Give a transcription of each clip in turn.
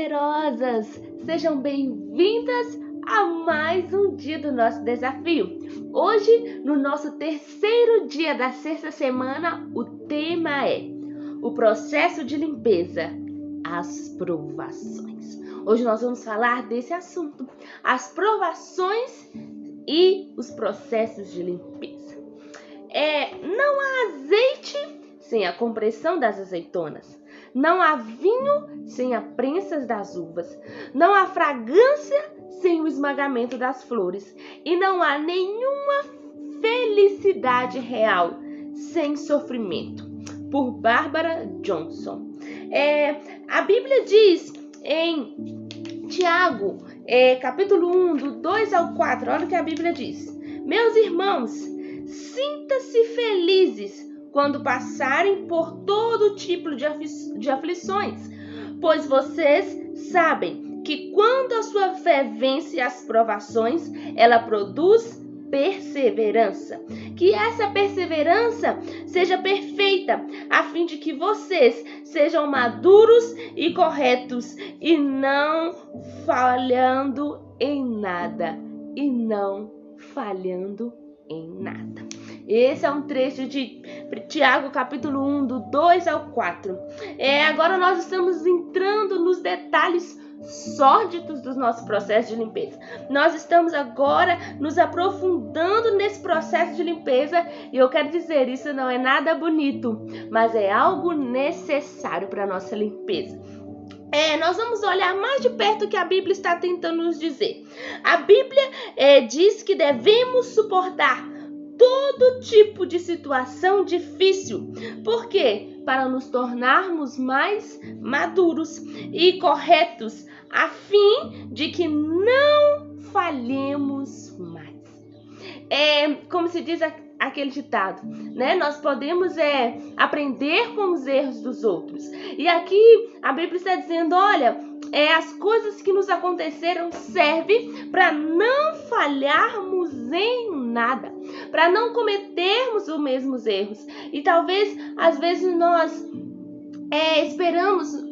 poderosas! Sejam bem-vindas a mais um dia do nosso desafio. Hoje, no nosso terceiro dia da sexta semana, o tema é o processo de limpeza, as provações. Hoje nós vamos falar desse assunto, as provações e os processos de limpeza. Não há azeite sem a compressão das azeitonas. Não há vinho sem a prensa das uvas. Não há fragrância sem o esmagamento das flores. E não há nenhuma felicidade real sem sofrimento. Por Barbara Johnson. A Bíblia diz em Tiago, capítulo 1, do 2 ao 4, olha o que a Bíblia diz. Meus irmãos, sinta-se felizes quando passarem por todo tipo de aflições, pois vocês sabem que quando a sua fé vence as provações, ela produz perseverança. Que essa perseverança seja perfeita, a fim de que vocês sejam maduros e corretos e não falhando em nada. Esse é um trecho de Tiago, capítulo 1, do 2 ao 4. Agora nós estamos entrando nos detalhes sórdidos do nosso processo de limpeza. Nós estamos agora nos aprofundando nesse processo de limpeza e eu quero dizer, isso não é nada bonito, mas é algo necessário para a nossa limpeza. Nós vamos olhar mais de perto o que a Bíblia está tentando nos dizer. A Bíblia diz que devemos suportar todo tipo de situação difícil. Por quê? Para nos tornarmos mais maduros e corretos, a fim de que não falhemos mais. Como se diz aquele ditado, né? Nós podemos aprender com os erros dos outros. E aqui a Bíblia está dizendo, olha, as coisas que nos aconteceram servem para não falharmos em nada, para não cometermos os mesmos erros. E talvez, às vezes, nós esperamos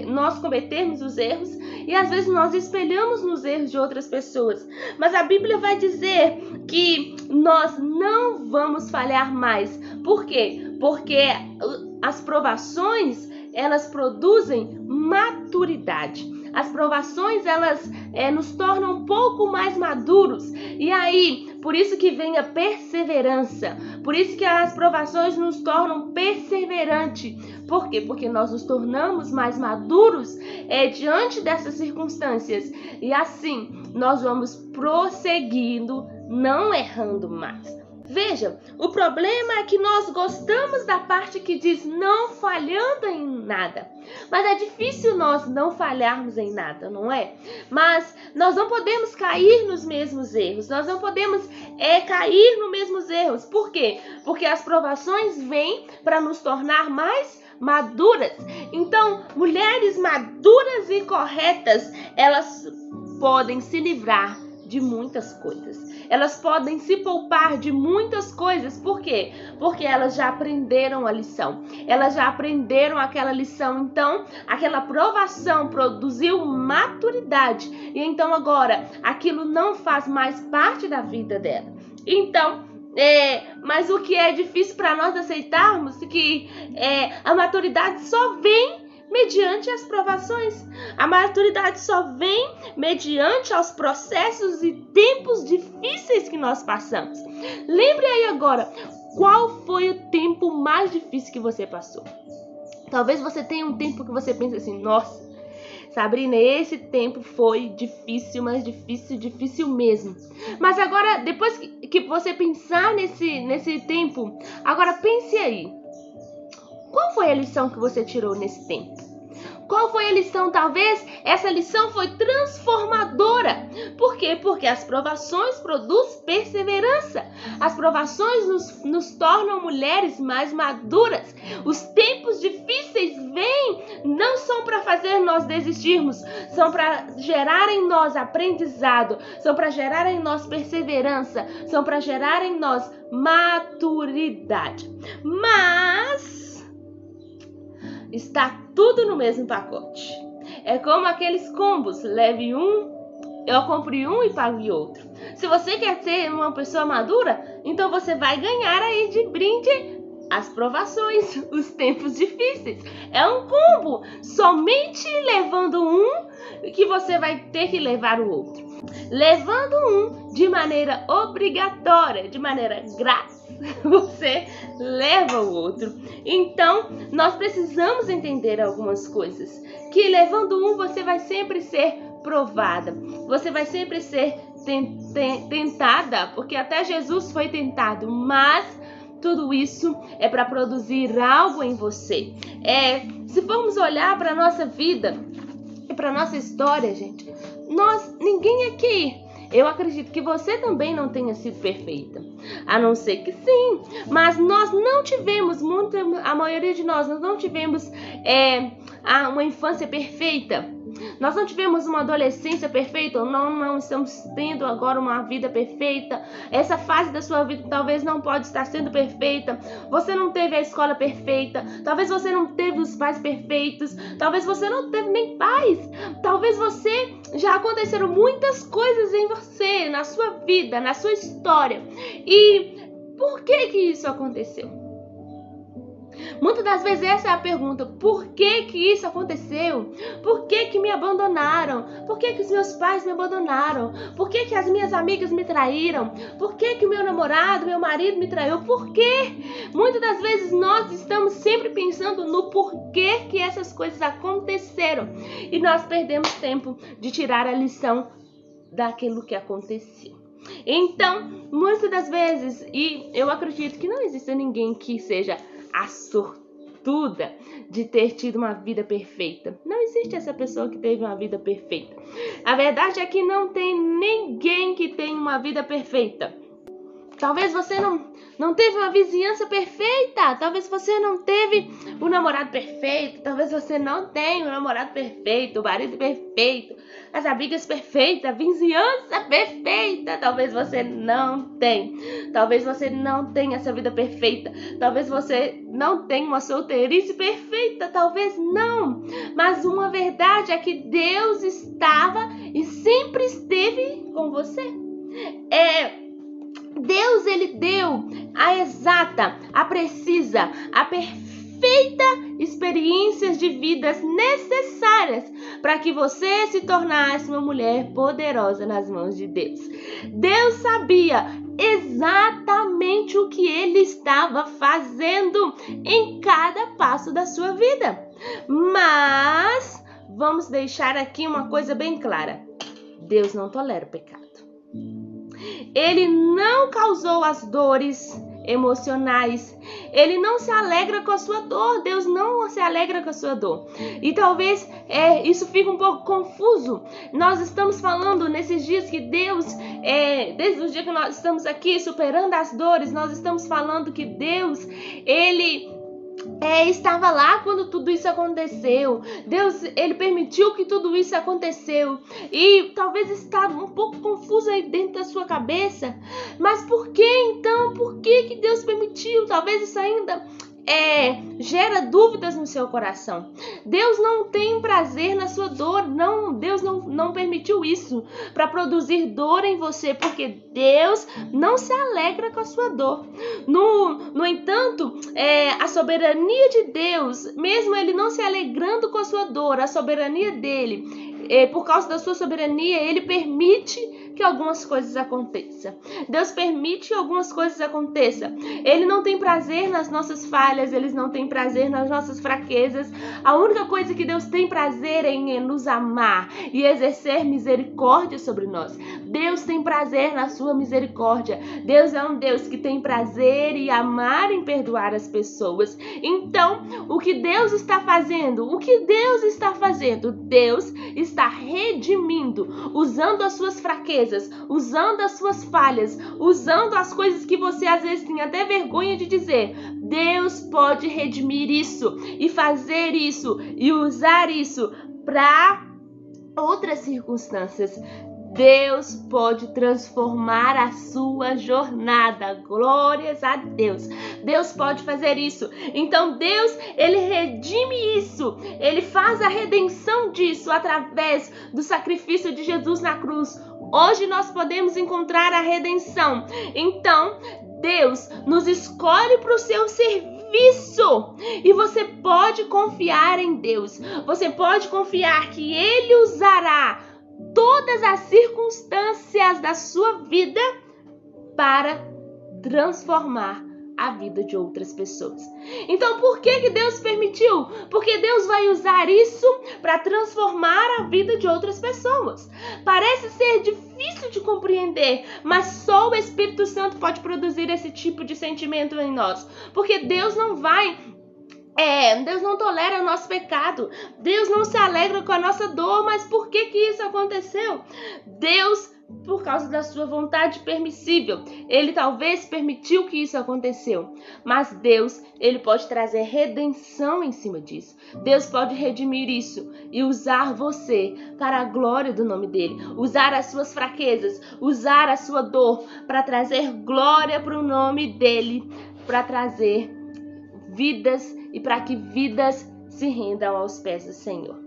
nós cometermos os erros e às vezes nós espelhamos nos erros de outras pessoas. Mas a Bíblia vai dizer que nós não vamos falhar mais. Por quê? Porque as provações, elas produzem maturidade. As provações, elas nos tornam um pouco mais maduros. E aí, por isso que vem a perseverança. Por isso que as provações nos tornam perseverantes. Por quê? Porque nós nos tornamos mais maduros diante dessas circunstâncias. E assim, nós vamos prosseguindo, não errando mais. Veja, o problema é que nós gostamos da parte que diz não falhando em nada. Mas é difícil nós não falharmos em nada, não é? Mas nós não podemos cair nos mesmos erros. Nós não podemos cair nos mesmos erros. Por quê? Porque as provações vêm para nos tornar mais maduras. Então, mulheres maduras e corretas, elas podem se livrar de muitas coisas. Elas podem se poupar de muitas coisas. Por quê? Porque elas já aprenderam a lição. Elas já aprenderam aquela lição. Então, aquela provação produziu maturidade. E então agora, aquilo não faz mais parte da vida dela. Então, mas o que é difícil para nós aceitarmos é que a maturidade só vem mediante as provações. A maturidade só vem mediante os processos e tempos difíceis que nós passamos. Lembre aí agora, qual foi o tempo mais difícil que você passou? Talvez você tenha um tempo que você pensa assim, nossa, Sabrina, esse tempo foi difícil, mas difícil mesmo. Mas agora, depois que você pensar nesse tempo, agora pense aí. Qual foi a lição que você tirou nesse tempo? Qual foi a lição? Talvez essa lição foi transformadora. Por quê? Porque as provações produzem perseverança. As provações nos tornam mulheres mais maduras. Os tempos difíceis vêm, não são para fazer nós desistirmos, são para gerar em nós aprendizado, são para gerar em nós perseverança, são para gerar em nós maturidade. Mas está tudo no mesmo pacote. É como aqueles combos, leve um, eu compre um e pague outro. Se você quer ser uma pessoa madura, então você vai ganhar aí de brinde as provações, os tempos difíceis. É um combo, somente levando um que você vai ter que levar o outro. Levando um de maneira obrigatória, de maneira grátis, você leva o outro. Então, nós precisamos entender algumas coisas. Que levando um, você vai sempre ser provada. Você vai sempre ser tentada, porque até Jesus foi tentado, mas tudo isso é para produzir algo em você. Se formos olhar para a nossa vida e para a nossa história, gente, ninguém aqui, eu acredito que você também não tenha sido perfeita. A não ser que sim, mas nós não tivemos, a maioria de nós não tivemos uma infância perfeita. Nós não tivemos uma adolescência perfeita, ou não estamos tendo agora uma vida perfeita. Essa fase da sua vida talvez não pode estar sendo perfeita. Você não teve a escola perfeita. Talvez você não teve os pais perfeitos. Talvez você não teve nem pais. Talvez já aconteceram muitas coisas em você, na sua vida, na sua história. E por que isso aconteceu? Muitas das vezes essa é a pergunta: por que isso aconteceu? Por que me abandonaram? Por que os meus pais me abandonaram? Por que as minhas amigas me traíram? Por que o meu namorado, meu marido me traiu? Por quê? Muitas das vezes nós estamos sempre pensando no porquê que essas coisas aconteceram e nós perdemos tempo de tirar a lição daquilo que aconteceu. Então, muitas das vezes, e eu acredito que não existe ninguém que seja a sortuda de ter tido uma vida perfeita. Não existe essa pessoa que teve uma vida perfeita. A verdade é que não tem ninguém que tenha uma vida perfeita. Talvez você não teve uma vizinhança perfeita. Talvez você não teve o namorado perfeito. Talvez você não tenha o namorado perfeito, o marido perfeito, as amigas perfeitas, a vizinhança perfeita. Talvez você não tenha. Talvez você não tenha essa vida perfeita. Talvez você não tenha uma solteirice perfeita. Talvez não. Mas uma verdade é que Deus estava e sempre esteve com você. Deus, ele deu a exata, a precisa, a perfeita experiências de vidas necessárias para que você se tornasse uma mulher poderosa nas mãos de Deus. Deus sabia exatamente o que ele estava fazendo em cada passo da sua vida. Mas vamos deixar aqui uma coisa bem clara: Deus não tolera o pecado. Ele não causou as dores emocionais. Ele não se alegra com a sua dor. Deus não se alegra com a sua dor. E talvez isso fique um pouco confuso. Nós estamos falando nesses dias que Deus, desde o dia que nós estamos aqui superando as dores, nós estamos falando que Deus, ele estava lá quando tudo isso aconteceu. Deus, ele permitiu que tudo isso aconteceu. E talvez está um pouco confuso aí dentro da sua cabeça. Mas por que então? Por que Deus permitiu? Talvez isso ainda gera dúvidas no seu coração. Deus não tem prazer na sua dor. Não, Deus não permitiu isso para produzir dor em você, porque Deus não se alegra com a sua dor. No entanto, a soberania de Deus, mesmo ele não se alegrando com a sua dor, a soberania dele, por causa da sua soberania, ele permite que algumas coisas aconteçam. Deus permite que algumas coisas aconteçam. Ele não tem prazer nas nossas falhas, ele não tem prazer nas nossas fraquezas. A única coisa que Deus tem prazer em nos amar e exercer misericórdia sobre nós. Deus tem prazer na sua misericórdia. Deus é um Deus que tem prazer e amar em perdoar as pessoas. Então, o que Deus está fazendo? O que Deus está fazendo? Deus está redimindo, usando as suas fraquezas, usando as suas falhas, usando as coisas que você às vezes tem até vergonha de dizer. Deus pode redimir isso e fazer isso e usar isso para outras circunstâncias. Deus pode transformar a sua jornada. Glórias a Deus. Deus pode fazer isso. Então Deus, ele redime isso. Ele faz a redenção disso através do sacrifício de Jesus na cruz. Hoje nós podemos encontrar a redenção. Então, Deus nos escolhe para o seu serviço. E você pode confiar em Deus. Você pode confiar que Ele usará todas as circunstâncias da sua vida para transformar a vida de outras pessoas. Então, por que Deus permitiu? Porque Deus vai usar isso para transformar a vida de outras pessoas. Parece ser difícil de compreender, mas só o Espírito Santo pode produzir esse tipo de sentimento em nós. Porque Deus não tolera o nosso pecado. Deus não se alegra com a nossa dor. Mas por que isso aconteceu? Deus, por causa da sua vontade permissível, Ele talvez permitiu que isso aconteceu. Mas Deus, Ele pode trazer redenção em cima disso. Deus pode redimir isso e usar você para a glória do nome dEle. Usar as suas fraquezas, usar a sua dor para trazer glória para o nome dEle, para trazer vidas e para que vidas se rendam aos pés do Senhor.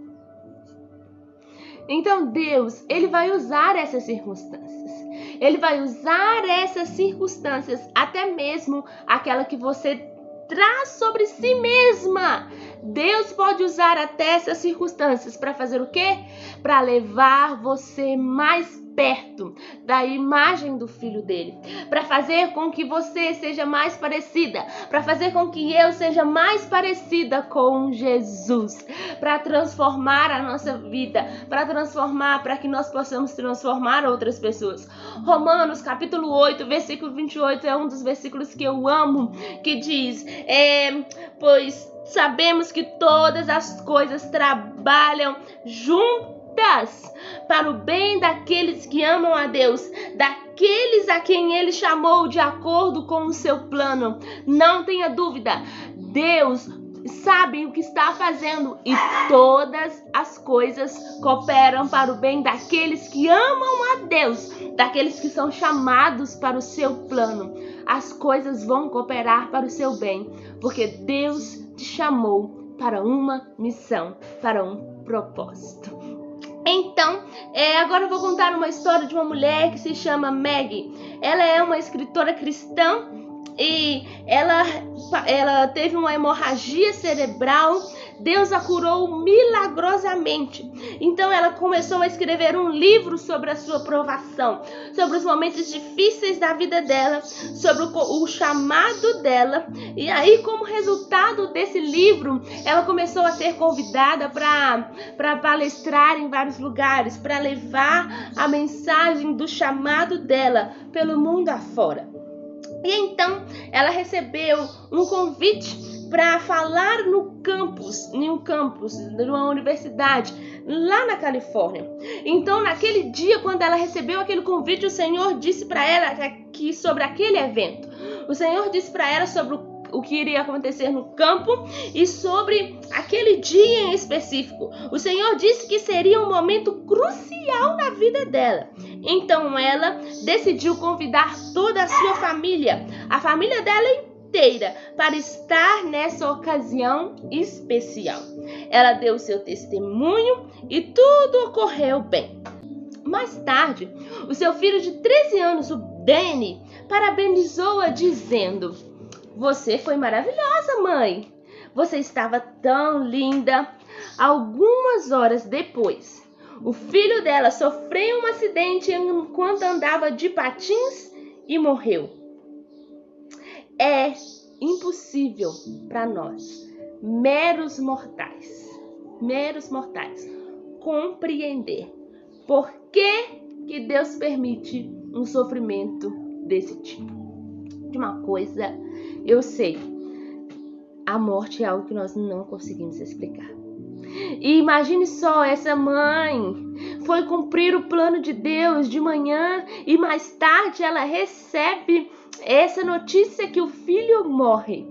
Então Deus, Ele vai usar essas circunstâncias. Ele vai usar essas circunstâncias, até mesmo aquela que você traz sobre si mesma. Deus pode usar até essas circunstâncias para fazer o quê? Para levar você mais perto da imagem do Filho dele, para fazer com que você seja mais parecida, para fazer com que eu seja mais parecida com Jesus, para transformar a nossa vida, para que nós possamos transformar outras pessoas. Romanos capítulo 8, versículo 28 é um dos versículos que eu amo, que diz, pois sabemos que todas as coisas trabalham juntas para o bem daqueles que amam a Deus, daqueles a quem Ele chamou de acordo com o seu plano. Não tenha dúvida, Deus sabe o que está fazendo e todas as coisas cooperam para o bem daqueles que amam a Deus, daqueles que são chamados para o seu plano. As coisas vão cooperar para o seu bem, porque Deus te chamou para uma missão, para um propósito. Então, agora eu vou contar uma história de uma mulher que se chama Maggie. Ela é uma escritora cristã e ela teve uma hemorragia cerebral. Deus a curou milagrosamente. Então ela começou a escrever um livro sobre a sua provação, sobre os momentos difíceis da vida dela, sobre o chamado dela. E aí, como resultado desse livro, ela começou a ser convidada para palestrar em vários lugares, para levar a mensagem do chamado dela pelo mundo afora. E então ela recebeu um convite para falar em um campus de uma universidade lá na Califórnia. Então, naquele dia, quando ela recebeu aquele convite, o Senhor disse para ela que sobre aquele evento. O Senhor disse para ela sobre o que iria acontecer no campo e sobre aquele dia em específico. O Senhor disse que seria um momento crucial na vida dela. Então ela decidiu convidar toda a sua família, a família dela inteira, para estar nessa ocasião especial. Ela deu o seu testemunho e tudo ocorreu bem. Mais tarde, o seu filho de 13 anos, o Danny, parabenizou-a dizendo: "Você foi maravilhosa, mãe. Você estava tão linda." Algumas horas depois, o filho dela sofreu um acidente enquanto andava de patins e morreu. É impossível para nós, meros mortais, compreender por que Deus permite um sofrimento desse tipo. De uma coisa eu sei, a morte é algo que nós não conseguimos explicar. E imagine só, essa mãe foi cumprir o plano de Deus de manhã e mais tarde ela recebe essa notícia que o filho morre.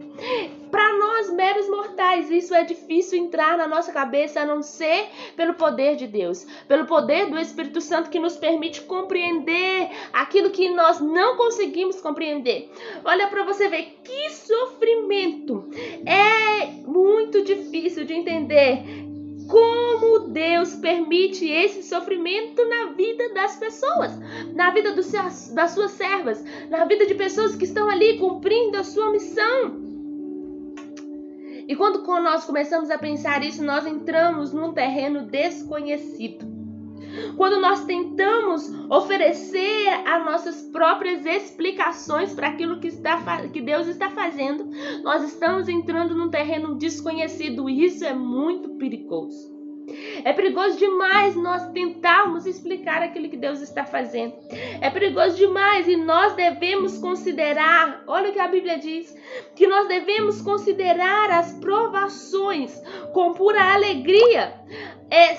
Para nós meros mortais, isso é difícil entrar na nossa cabeça, a não ser pelo poder de Deus, pelo poder do Espírito Santo que nos permite compreender aquilo que nós não conseguimos compreender. Olha para você ver que sofrimento. É muito difícil de entender como Deus permite esse sofrimento na vida das pessoas, na vida das suas servas, na vida de pessoas que estão ali cumprindo a sua missão. E quando nós começamos a pensar isso, nós entramos num terreno desconhecido. Quando nós tentamos oferecer as nossas próprias explicações para aquilo que Deus está fazendo, nós estamos entrando num terreno desconhecido e isso é muito perigoso. É perigoso demais nós tentarmos explicar aquilo que Deus está fazendo. É perigoso demais e nós devemos considerar, olha o que a Bíblia diz, que nós devemos considerar as provações com pura alegria,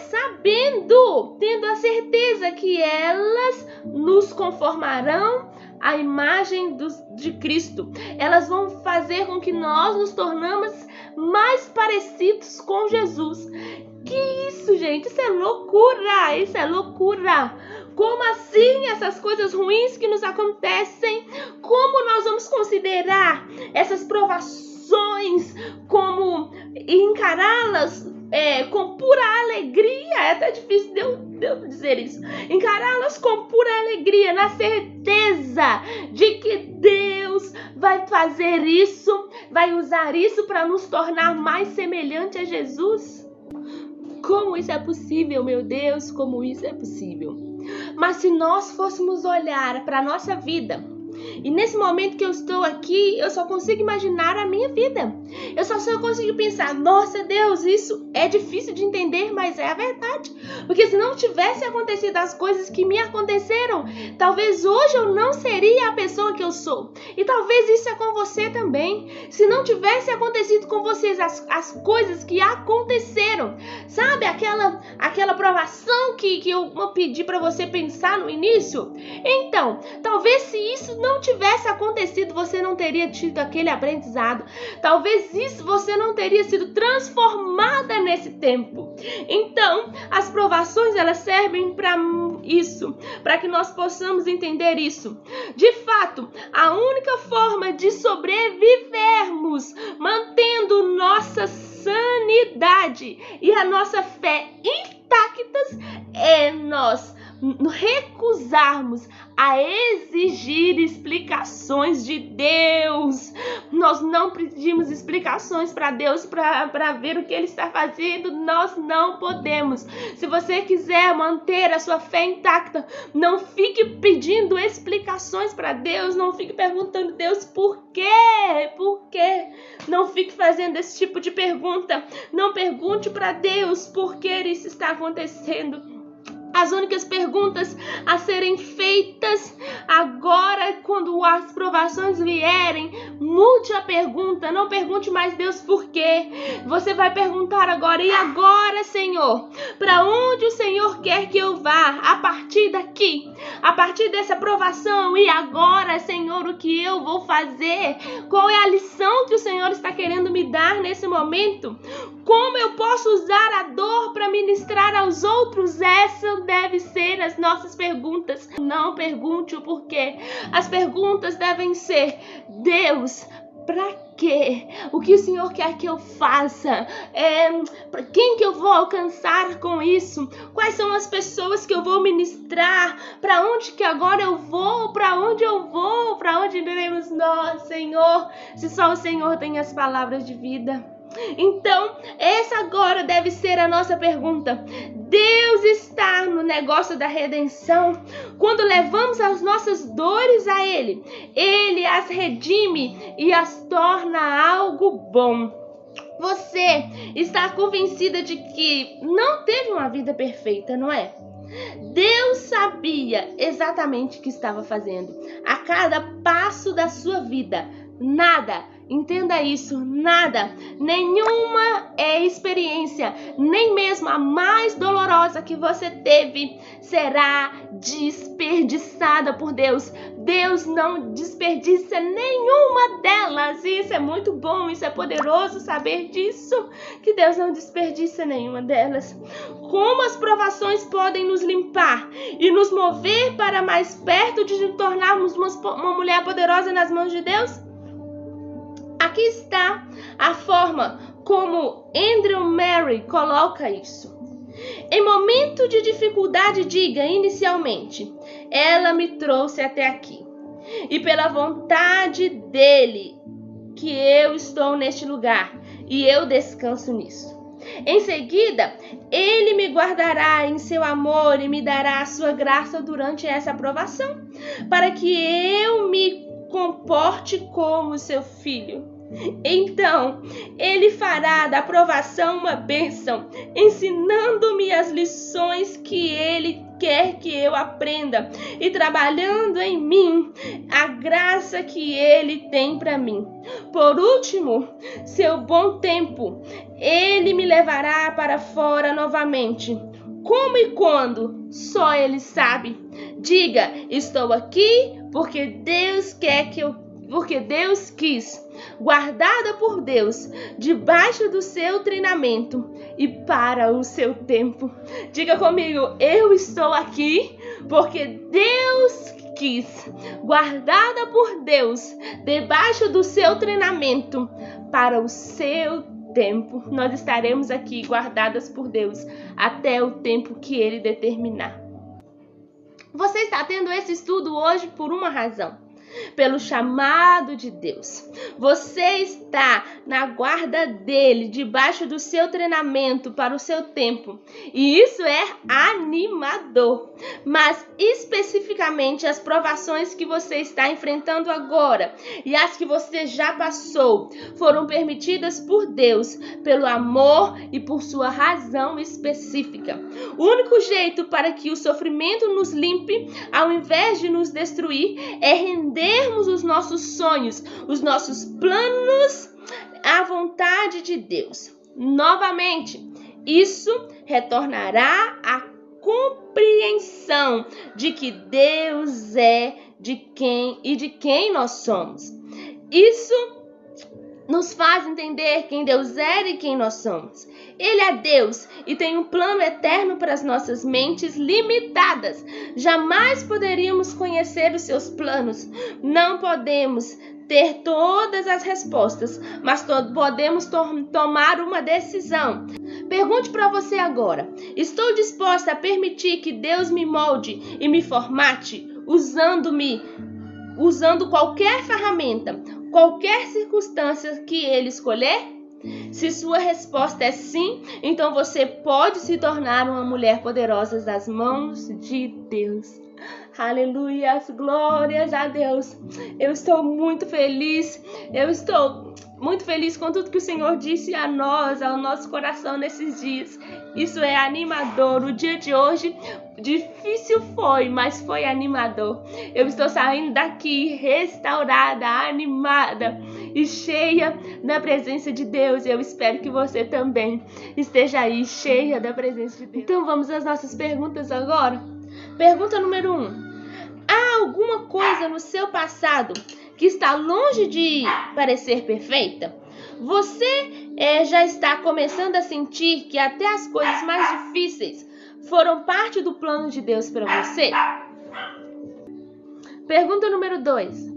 sabendo, tendo a certeza que elas nos conformarão à imagem de Cristo. Elas vão fazer com que nós nos tornamos mais parecidos com Jesus. Que isso, gente? Isso é loucura! Isso é loucura! Como assim essas coisas ruins que nos acontecem? Como nós vamos considerar essas provações como encará-las com pura alegria? É até difícil de eu dizer isso. Encará-las com pura alegria, na certeza de que Deus vai fazer isso, vai usar isso para nos tornar mais semelhante a Jesus. Como isso é possível, meu Deus, como isso é possível. Mas se nós fôssemos olhar para a nossa vida, e nesse momento que eu estou aqui, eu só consigo imaginar a minha vida. Eu só consigo pensar, nossa Deus, isso é difícil de entender, mas é a verdade. Porque se não tivesse acontecido as coisas que me aconteceram, talvez hoje eu não seria a pessoa que eu sou. E talvez isso é com você também. Se não tivesse acontecido com vocês as coisas que aconteceram, sabe? Aquela provação que eu pedi para você pensar no início. Então, talvez se isso não tivesse acontecido, você não teria tido aquele aprendizado. Talvez isso você não teria sido transformada nesse tempo. Então, as provações, elas servem para isso, para que nós possamos entender isso. De fato, a única forma de sobrevivermos mantendo nossa sanidade e a nossa fé intactas é nós recusarmos a exigir explicações de Deus. Nós não pedimos explicações para Deus para ver o que Ele está fazendo. Nós não podemos. Se você quiser manter a sua fé intacta, não fique pedindo explicações para Deus. Não fique perguntando, Deus, por quê? Por quê? Não fique fazendo esse tipo de pergunta. Não pergunte para Deus por que isso está acontecendo. As únicas perguntas a serem feitas agora, quando as provações vierem, mude a pergunta. Não pergunte mais, Deus, por quê? Você vai perguntar agora, e agora, Senhor? Para onde o Senhor quer que eu vá? A partir daqui, a partir dessa provação, e agora, Senhor, o que eu vou fazer? Qual é a lição que o Senhor está querendo me dar nesse momento? Como eu posso usar a dor para ministrar aos outros? Essa deve ser as nossas perguntas. Não pergunte o porquê. As perguntas devem ser, Deus, para quê? O que o Senhor quer que eu faça? Para quem que eu vou alcançar com isso? Quais são as pessoas que eu vou ministrar? Para onde que agora eu vou? Para onde eu vou? Para onde iremos nós, Senhor? Se só o Senhor tem as palavras de vida. Então, essa agora deve ser a nossa pergunta. Deus está no negócio da redenção. Quando levamos as nossas dores a Ele, Ele as redime e as torna algo bom. Você está convencida de que não teve uma vida perfeita, não é? Deus sabia exatamente o que estava fazendo. A cada passo da sua vida, nada Entenda isso, nada, nenhuma experiência, nem mesmo a mais dolorosa que você teve, será desperdiçada por Deus. Deus não desperdiça nenhuma delas. Isso é muito bom, isso é poderoso saber disso, que Deus não desperdiça nenhuma delas. Como as provações podem nos limpar e nos mover para mais perto de nos tornarmos uma mulher poderosa nas mãos de Deus? Aqui está a forma como Andrew Murray coloca isso. Em momento de dificuldade, diga inicialmente: ela me trouxe até aqui, e pela vontade dele que eu estou neste lugar, e eu descanso nisso. Em seguida, ele me guardará em seu amor e me dará a sua graça durante essa provação, para que eu me comporte como seu filho. Então, ele fará da provação uma bênção, ensinando-me as lições que ele quer que eu aprenda e trabalhando em mim a graça que ele tem para mim. Por último, seu bom tempo, ele me levará para fora novamente. Como e quando? Só ele sabe. Diga: estou aqui porque Deus quis, guardada por Deus, debaixo do seu treinamento e para o seu tempo. Diga comigo: eu estou aqui porque Deus quis, guardada por Deus, debaixo do seu treinamento para o seu tempo. Nós estaremos aqui guardadas por Deus até o tempo que Ele determinar. Você está tendo esse estudo hoje por uma razão: pelo chamado de Deus. Você está na guarda dele, debaixo do seu treinamento para o seu tempo. E isso é animador. Mas especificamente as provações que você está enfrentando agora e as que você já passou foram permitidas por Deus, pelo amor e por sua razão específica. O único jeito para que o sofrimento nos limpe, ao invés de nos destruir, é rendermos os nossos sonhos, os nossos planos à vontade de Deus. Novamente, isso retornará à compreensão de que Deus é de quem nós somos. Isso nos faz entender quem Deus é e quem nós somos. Ele é Deus e tem um plano eterno para as nossas mentes limitadas. Jamais poderíamos conhecer os seus planos. Não podemos ter todas as respostas, mas podemos tomar uma decisão. Pergunte para você agora: estou disposta a permitir que Deus me molde e me formate, usando qualquer ferramenta, qualquer circunstância que Ele escolher? Se sua resposta é sim, então você pode se tornar uma mulher poderosa nas mãos de Deus. Aleluia, glórias a Deus. Eu estou muito feliz. Com tudo que o Senhor disse a nós, ao nosso coração nesses dias. Isso é animador. O dia de hoje difícil foi, mas foi animador. Eu estou saindo daqui restaurada, animada e cheia da presença de Deus. Eu espero que você também esteja aí cheia da presença de Deus. Então vamos às nossas perguntas agora. Pergunta número 1. Há alguma coisa no seu passado que está longe de parecer perfeita? Você já está começando a sentir que até as coisas mais difíceis foram parte do plano de Deus para você? Pergunta número 2.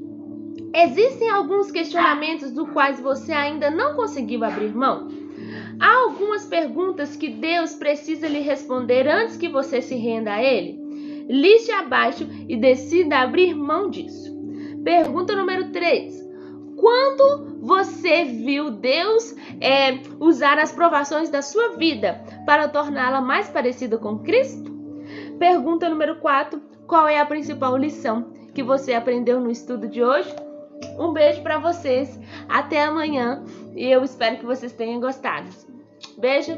Existem alguns questionamentos dos quais você ainda não conseguiu abrir mão? Há algumas perguntas que Deus precisa lhe responder antes que você se renda a Ele? Liste abaixo e decida abrir mão disso. Pergunta número 3. Quando você viu Deus usar as provações da sua vida para torná-la mais parecida com Cristo? Pergunta número 4. Qual é a principal lição que você aprendeu no estudo de hoje? Um beijo para vocês. Até amanhã. E eu espero que vocês tenham gostado. Beijo.